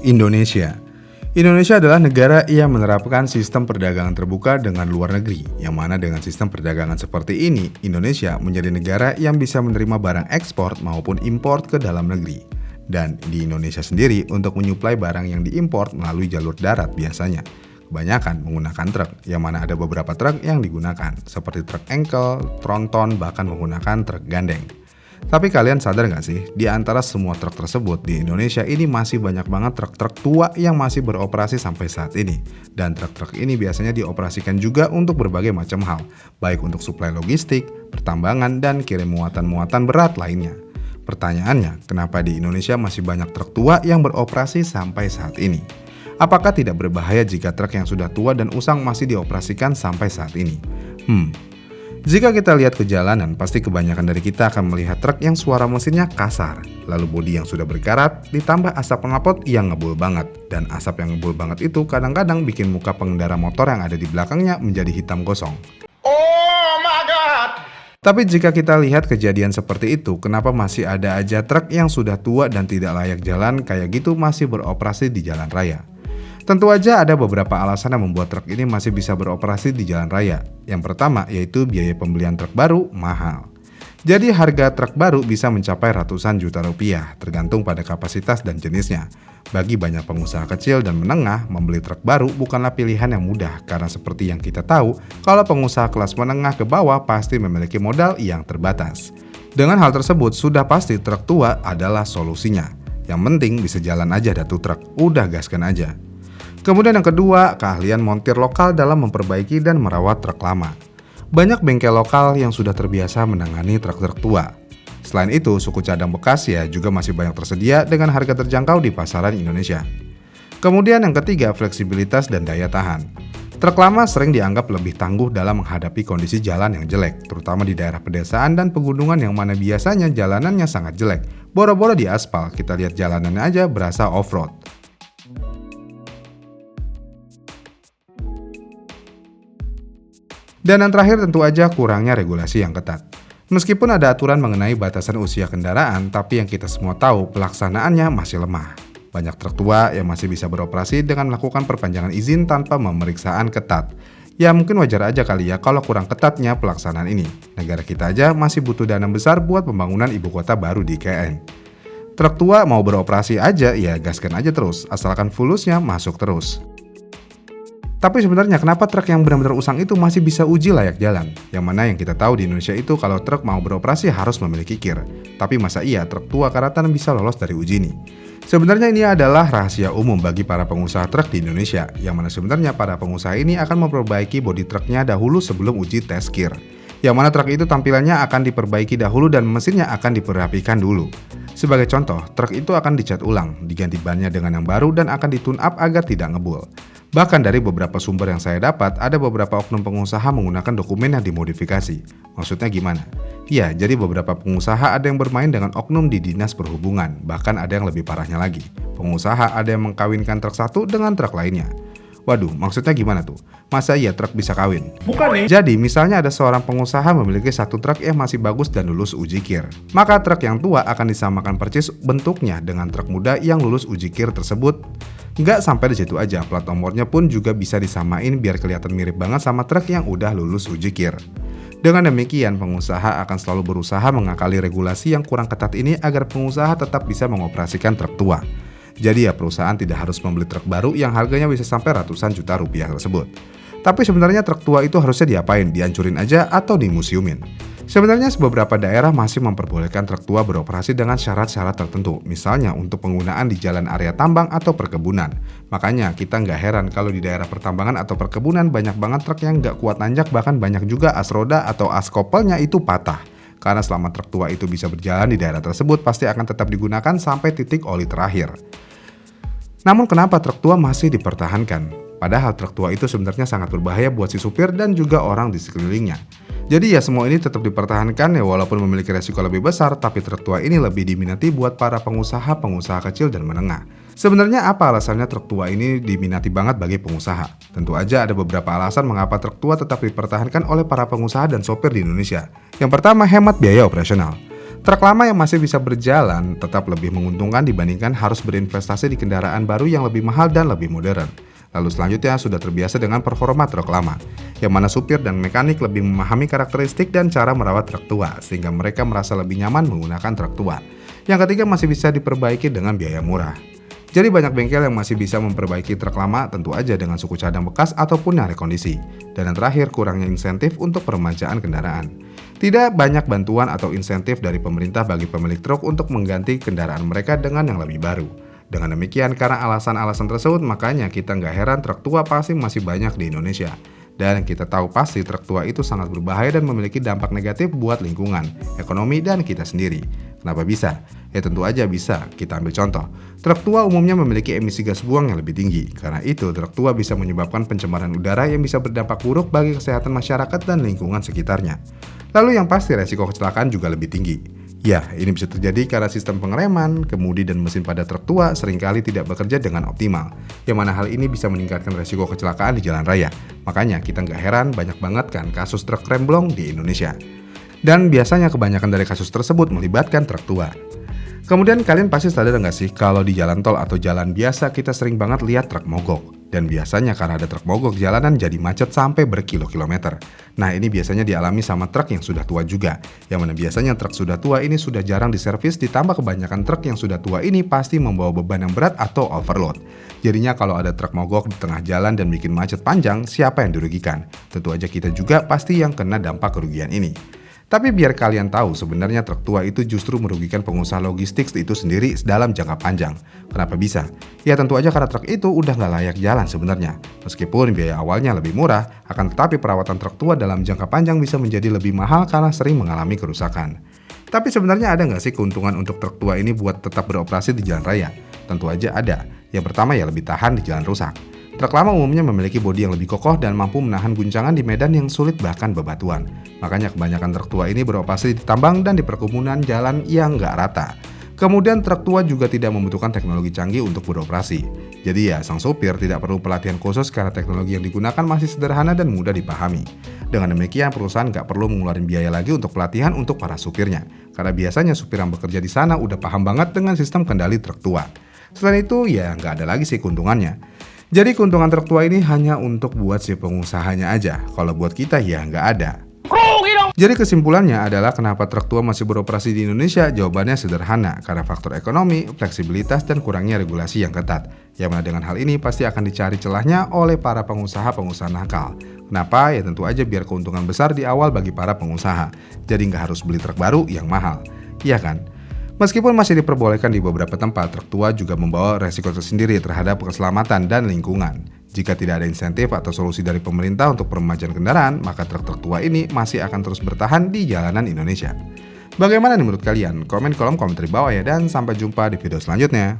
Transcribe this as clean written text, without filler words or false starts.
Indonesia. Indonesia adalah negara yang menerapkan sistem perdagangan terbuka dengan luar negeri, yang mana dengan sistem perdagangan seperti ini, Indonesia menjadi negara yang bisa menerima barang ekspor maupun impor ke dalam negeri. Dan di Indonesia sendiri untuk menyuplai barang yang diimpor melalui jalur darat biasanya. Kebanyakan menggunakan truk, yang mana ada beberapa truk yang digunakan, seperti truk engkel, tronton, bahkan menggunakan truk gandeng. Tapi kalian sadar gak sih, di antara semua truk tersebut di Indonesia ini masih banyak banget truk-truk tua yang masih beroperasi sampai saat ini. Dan truk-truk ini biasanya dioperasikan juga untuk berbagai macam hal, baik untuk suplai logistik, pertambangan, dan kirim muatan-muatan berat lainnya. Pertanyaannya, kenapa di Indonesia masih banyak truk tua yang beroperasi sampai saat ini? Apakah tidak berbahaya jika truk yang sudah tua dan usang masih dioperasikan sampai saat ini? Jika kita lihat ke jalanan, pasti kebanyakan dari kita akan melihat truk yang suara mesinnya kasar, lalu bodi yang sudah berkarat, ditambah asap pengapot yang ngebul banget. Dan asap yang ngebul banget itu kadang-kadang bikin muka pengendara motor yang ada di belakangnya menjadi hitam gosong. Oh my god! Tapi jika kita lihat kejadian seperti itu, kenapa masih ada aja truk yang sudah tua dan tidak layak jalan kayak gitu masih beroperasi di jalan raya? Tentu aja ada beberapa alasan yang membuat truk ini masih bisa beroperasi di jalan raya. Yang pertama yaitu biaya pembelian truk baru mahal. Jadi harga truk baru bisa mencapai ratusan juta rupiah, tergantung pada kapasitas dan jenisnya. Bagi banyak pengusaha kecil dan menengah, membeli truk baru bukanlah pilihan yang mudah, karena seperti yang kita tahu, kalau pengusaha kelas menengah ke bawah pasti memiliki modal yang terbatas. Dengan hal tersebut, sudah pasti truk tua adalah solusinya. Yang penting bisa jalan aja dah tuh truk, udah gaskan aja. Kemudian yang kedua, keahlian montir lokal dalam memperbaiki dan merawat truk lama. Banyak bengkel lokal yang sudah terbiasa menangani truk-truk tua. Selain itu, suku cadang bekas ya juga masih banyak tersedia dengan harga terjangkau di pasaran Indonesia. Kemudian yang ketiga, fleksibilitas dan daya tahan. Truk lama sering dianggap lebih tangguh dalam menghadapi kondisi jalan yang jelek, terutama di daerah pedesaan dan pegunungan yang mana biasanya jalanannya sangat jelek. Boro-boro di aspal, kita lihat jalanannya aja berasa off-road. Dan yang terakhir tentu aja kurangnya regulasi yang ketat. Meskipun ada aturan mengenai batasan usia kendaraan, tapi yang kita semua tahu pelaksanaannya masih lemah. Banyak truk tua yang masih bisa beroperasi dengan melakukan perpanjangan izin tanpa pemeriksaan ketat. Ya mungkin wajar aja kali ya kalau kurang ketatnya pelaksanaan ini. Negara kita aja masih butuh dana besar buat pembangunan ibu kota baru di IKN. Truk tua mau beroperasi aja ya gaskan aja terus, asalkan fulusnya masuk terus. Tapi sebenarnya kenapa truk yang benar-benar usang itu masih bisa uji layak jalan? Yang mana yang kita tahu di Indonesia itu kalau truk mau beroperasi harus memiliki kir. Tapi masa iya truk tua karatan bisa lolos dari uji ini? Sebenarnya ini adalah rahasia umum bagi para pengusaha truk di Indonesia. Yang mana sebenarnya para pengusaha ini akan memperbaiki bodi truknya dahulu sebelum uji tes kir. Yang mana truk itu tampilannya akan diperbaiki dahulu dan mesinnya akan diperapikan dulu. Sebagai contoh, truk itu akan dicat ulang, diganti bannya dengan yang baru dan akan ditune up agar tidak ngebul. Bahkan dari beberapa sumber yang saya dapat, ada beberapa oknum pengusaha menggunakan dokumen yang dimodifikasi. Maksudnya gimana? Ya, jadi beberapa pengusaha ada yang bermain dengan oknum di dinas perhubungan, bahkan ada yang lebih parahnya lagi. Pengusaha ada yang mengkawinkan truk satu dengan truk lainnya. Waduh, maksudnya gimana tuh? Masa iya truk bisa kawin? Bukan nih. Jadi, misalnya ada seorang pengusaha memiliki satu truk yang masih bagus dan lulus uji kir. Maka truk yang tua akan disamakan persis bentuknya dengan truk muda yang lulus uji kir tersebut. Nggak sampai di situ aja, plat nomornya pun juga bisa disamain biar kelihatan mirip banget sama truk yang udah lulus uji kir. Dengan demikian, pengusaha akan selalu berusaha mengakali regulasi yang kurang ketat ini agar pengusaha tetap bisa mengoperasikan truk tua. Jadi ya perusahaan tidak harus membeli truk baru yang harganya bisa sampai ratusan juta rupiah tersebut. Tapi sebenarnya truk tua itu harusnya diapain? Dihancurin aja atau dimuseumin? Sebenarnya beberapa daerah masih memperbolehkan truk tua beroperasi dengan syarat-syarat tertentu, misalnya untuk penggunaan di jalan area tambang atau perkebunan. Makanya kita nggak heran kalau di daerah pertambangan atau perkebunan banyak banget truk yang nggak kuat nanjak, bahkan banyak juga as roda atau as kopelnya itu patah. Karena selama truk tua itu bisa berjalan di daerah tersebut, pasti akan tetap digunakan sampai titik oli terakhir. Namun kenapa truk tua masih dipertahankan? Padahal truk tua itu sebenarnya sangat berbahaya buat si supir dan juga orang di sekelilingnya. Jadi ya semua ini tetap dipertahankan ya walaupun memiliki resiko lebih besar, tapi truk tua ini lebih diminati buat para pengusaha kecil dan menengah. Sebenarnya apa alasannya truk tua ini diminati banget bagi pengusaha? Tentu aja ada beberapa alasan mengapa truk tua tetap dipertahankan oleh para pengusaha dan sopir di Indonesia. Yang pertama, hemat biaya operasional. Truk lama yang masih bisa berjalan tetap lebih menguntungkan dibandingkan harus berinvestasi di kendaraan baru yang lebih mahal dan lebih modern. Lalu selanjutnya sudah terbiasa dengan performa truk lama, yang mana supir dan mekanik lebih memahami karakteristik dan cara merawat truk tua, sehingga mereka merasa lebih nyaman menggunakan truk tua. Yang ketiga masih bisa diperbaiki dengan biaya murah. Jadi banyak bengkel yang masih bisa memperbaiki truk lama tentu aja dengan suku cadang bekas ataupun yang rekondisi. Dan yang terakhir kurangnya insentif untuk peremajaan kendaraan. Tidak banyak bantuan atau insentif dari pemerintah bagi pemilik truk untuk mengganti kendaraan mereka dengan yang lebih baru. Dengan demikian karena alasan-alasan tersebut makanya kita nggak heran truk tua pasti masih banyak di Indonesia. Dan kita tahu pasti truk tua itu sangat berbahaya dan memiliki dampak negatif buat lingkungan, ekonomi, dan kita sendiri. Kenapa bisa? Ya tentu aja bisa. Kita ambil contoh. Truk tua umumnya memiliki emisi gas buang yang lebih tinggi. Karena itu, truk tua bisa menyebabkan pencemaran udara yang bisa berdampak buruk bagi kesehatan masyarakat dan lingkungan sekitarnya. Lalu yang pasti resiko kecelakaan juga lebih tinggi. Ya, ini bisa terjadi karena sistem pengereman, kemudi, dan mesin pada truk tua seringkali tidak bekerja dengan optimal. Yang mana hal ini bisa meningkatkan resiko kecelakaan di jalan raya. Makanya kita nggak heran banyak banget kan kasus truk remblong di Indonesia. Dan biasanya kebanyakan dari kasus tersebut melibatkan truk tua. Kemudian kalian pasti sadar nggak sih kalau di jalan tol atau jalan biasa kita sering banget lihat truk mogok. Dan biasanya karena ada truk mogok jalanan jadi macet sampai berkilo-kilometer. Nah ini biasanya dialami sama truk yang sudah tua juga. Yang mana biasanya truk sudah tua ini sudah jarang diservis ditambah kebanyakan truk yang sudah tua ini pasti membawa beban yang berat atau overload. Jadinya kalau ada truk mogok di tengah jalan dan bikin macet panjang, siapa yang dirugikan? Tentu aja kita juga pasti yang kena dampak kerugian ini. Tapi biar kalian tahu sebenarnya truk tua itu justru merugikan pengusaha logistik itu sendiri dalam jangka panjang. Kenapa bisa? Ya tentu aja karena truk itu udah nggak layak jalan sebenarnya. Meskipun biaya awalnya lebih murah, akan tetapi perawatan truk tua dalam jangka panjang bisa menjadi lebih mahal karena sering mengalami kerusakan. Tapi sebenarnya ada nggak sih keuntungan untuk truk tua ini buat tetap beroperasi di jalan raya? Tentu aja ada. Yang pertama ya lebih tahan di jalan rusak. Truk lama umumnya memiliki bodi yang lebih kokoh dan mampu menahan guncangan di medan yang sulit bahkan bebatuan. Makanya kebanyakan truk tua ini beroperasi di tambang dan di perkebunan jalan yang nggak rata. Kemudian truk tua juga tidak membutuhkan teknologi canggih untuk beroperasi. Jadi ya sang sopir tidak perlu pelatihan khusus karena teknologi yang digunakan masih sederhana dan mudah dipahami. Dengan demikian perusahaan nggak perlu mengeluarkan biaya lagi untuk pelatihan untuk para supirnya. Karena biasanya supir yang bekerja di sana udah paham banget dengan sistem kendali truk tua. Selain itu ya nggak ada lagi sih keuntungannya. Jadi keuntungan truk tua ini hanya untuk buat si pengusahanya aja. Kalau buat kita ya nggak ada. Jadi kesimpulannya adalah kenapa truk tua masih beroperasi di Indonesia? Jawabannya sederhana, karena faktor ekonomi, fleksibilitas, dan kurangnya regulasi yang ketat. Yang mana dengan hal ini pasti akan dicari celahnya oleh para pengusaha-pengusaha nakal. Kenapa? Ya tentu aja biar keuntungan besar di awal bagi para pengusaha. Jadi nggak harus beli truk baru yang mahal. Iya kan? Meskipun masih diperbolehkan di beberapa tempat, truk tua juga membawa resiko tersendiri terhadap keselamatan dan lingkungan. Jika tidak ada insentif atau solusi dari pemerintah untuk peremajaan kendaraan, maka truk-truk tua ini masih akan terus bertahan di jalanan Indonesia. Bagaimana nih menurut kalian? Komen kolom komentar di bawah ya, dan sampai jumpa di video selanjutnya.